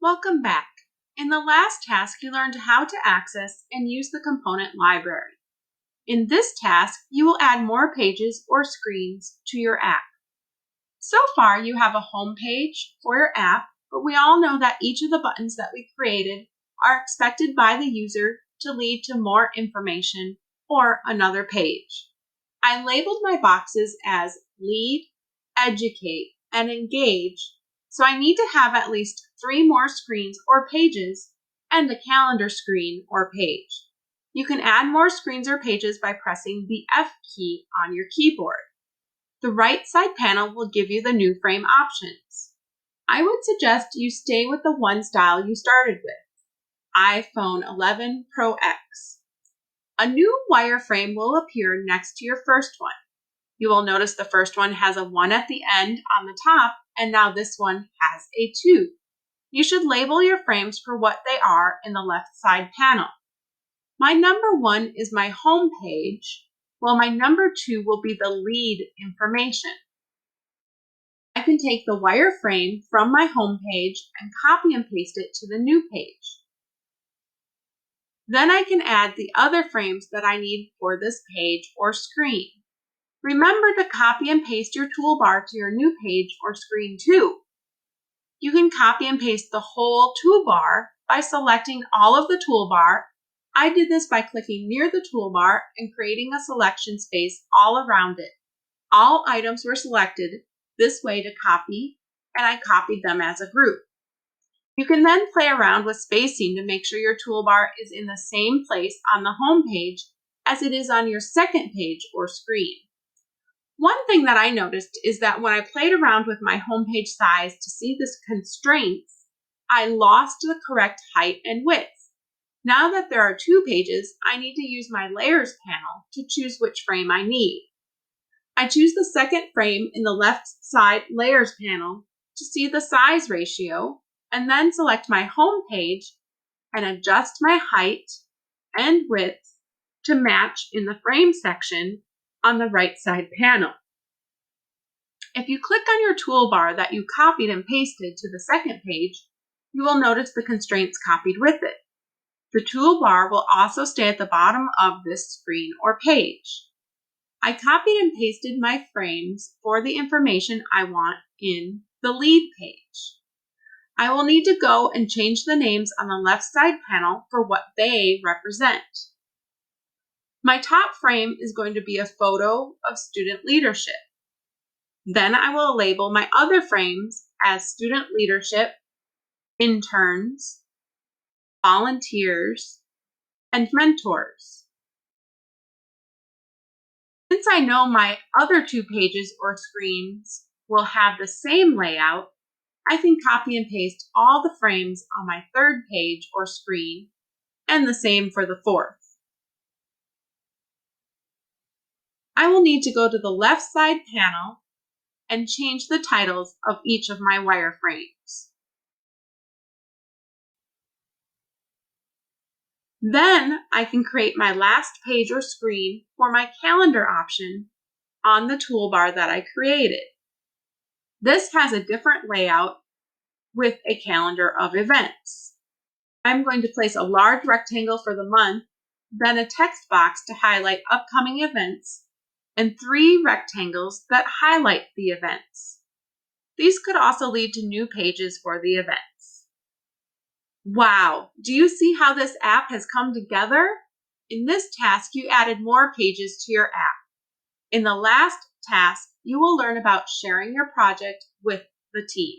Welcome back. In the last task, you learned how to access and use the component library. In this task, you will add more pages or screens to your app. So far, you have a home page for your app, but we all know that each of the buttons that we created are expected by the user to lead to more information or another page. I labeled my boxes as Lead, Educate, and Engage, so I need to have at least 3 more screens or pages and a calendar screen or page. You can add more screens or pages by pressing the F key on your keyboard. The right side panel will give you the new frame options. I would suggest you stay with the one style you started with, iPhone 11 Pro X. A new wireframe will appear next to your first one. You will notice the first one has a 1 at the end on the top, and now this one has a 2. You should label your frames for what they are in the left side panel. My number 1 is my home page, while my number 2 will be the lead information. I can take the wireframe from my home page and copy and paste it to the new page. Then I can add the other frames that I need for this page or screen. Remember to copy and paste your toolbar to your new page or screen too. You can copy and paste the whole toolbar by selecting all of the toolbar. I did this by clicking near the toolbar and creating a selection space all around it. All items were selected this way to copy, and I copied them as a group. You can then play around with spacing to make sure your toolbar is in the same place on the home page as it is on your second page or screen. One thing that I noticed is that when I played around with my homepage size to see the constraints, I lost the correct height and width. Now that there are 2 pages, I need to use my Layers panel to choose which frame I need. I choose the second frame in the left side Layers panel to see the size ratio, and then select my home page and adjust my height and width to match in the frame section on the right side panel. If you click on your toolbar that you copied and pasted to the second page, you will notice the constraints copied with it. The toolbar will also stay at the bottom of this screen or page. I copied and pasted my frames for the information I want in the lead page. I will need to go and change the names on the left side panel for what they represent. My top frame is going to be a photo of student leadership. Then I will label my other frames as student leadership, interns, volunteers, and mentors. Since I know my other 2 pages or screens will have the same layout, I can copy and paste all the frames on my third page or screen, and the same for the fourth. I will need to go to the left side panel and change the titles of each of my wireframes. Then I can create my last page or screen for my calendar option on the toolbar that I created. This has a different layout with a calendar of events. I'm going to place a large rectangle for the month, then a text box to highlight upcoming events, and 3 rectangles that highlight the events. These could also lead to new pages for the events. Wow! Do you see how this app has come together? In this task, you added more pages to your app. In the last task, you will learn about sharing your project with the team.